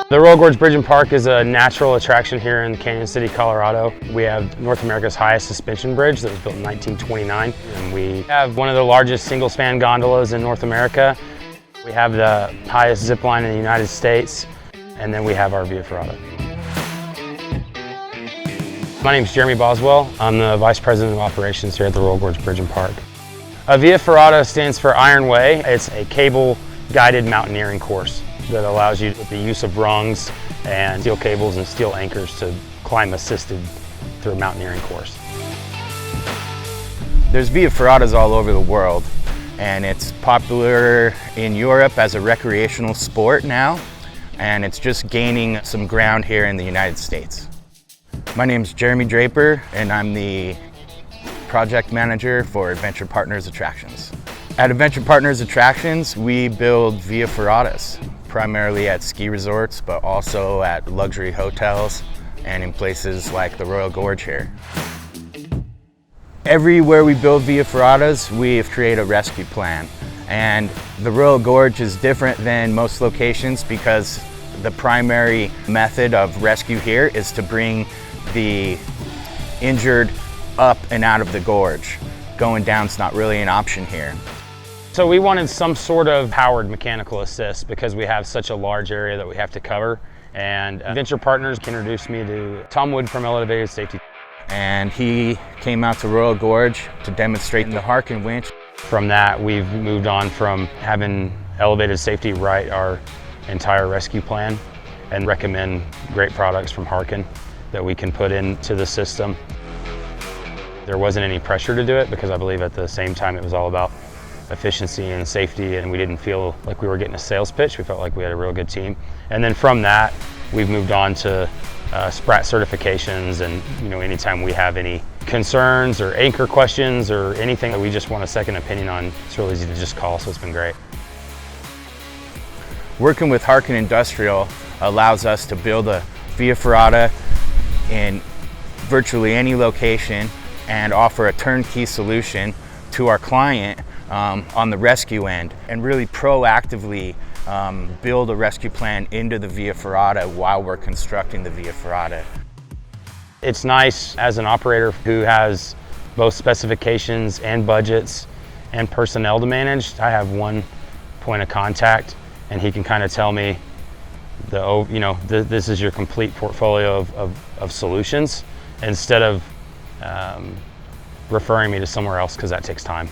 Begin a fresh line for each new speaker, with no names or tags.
The Royal Gorge Bridge and Park is a natural attraction here in Canyon City, Colorado. We have North America's highest suspension bridge that was built in 1929. And we have one of the largest single span gondolas in North America. We have the highest zip line in the United States. And then we have our Via Ferrata. My name is Jeremy BOSWELL. I'm the Vice President of Operations here at the Royal Gorge Bridge and Park. Via Ferrata stands for Iron Way. It's a cable-guided mountaineering course that allows you, with the use of rungs and steel cables and steel anchors, to climb assisted through a mountaineering course.
There's Via Ferratas all over the world, and it's popular in Europe as a recreational sport now, and it's just gaining some ground here in the United States. My name is Jeremy Draper, and I'm the project manager for Adventure Partners Attractions. At Adventure Partners Attractions, we build Via Ferratas, primarily at ski resorts, but also at luxury hotels and in places like the Royal Gorge here. Everywhere we build Via Ferratas, we've created a rescue plan. And the Royal Gorge is different than most locations because the primary method of rescue here is to bring the injured up and out of the gorge. Going down's not really an option here.
So we wanted some sort of powered mechanical assist because we have such a large area that we have to cover. And Adventure Partners introduced me to Tom Wood from Elevated Safety.
And he came out to Royal Gorge to demonstrate the Harken winch.
From that, we've moved on from having Elevated Safety write our entire rescue plan and recommend great products from Harken that we can put into the system. There wasn't any pressure to do it because I believe at the same time it was all about efficiency and safety, and we didn't feel like we were getting a sales pitch. We felt like we had a real good team. And then from that, we've moved on to SPRAT certifications, and anytime we have any concerns or anchor questions or anything that we just want a second opinion on, it's real easy to just call, so it's been great.
Working with Harken Industrial allows us to build a Via Ferrata in virtually any location and offer a turnkey solution to our client on the rescue end, and really proactively build a rescue plan into the Via Ferrata while we're constructing the Via Ferrata.
It's nice as an operator who has both specifications and budgets and personnel to manage. I have one point of contact, and he can kind of tell me, this is your complete portfolio of solutions, instead of referring me to somewhere else, because that takes time.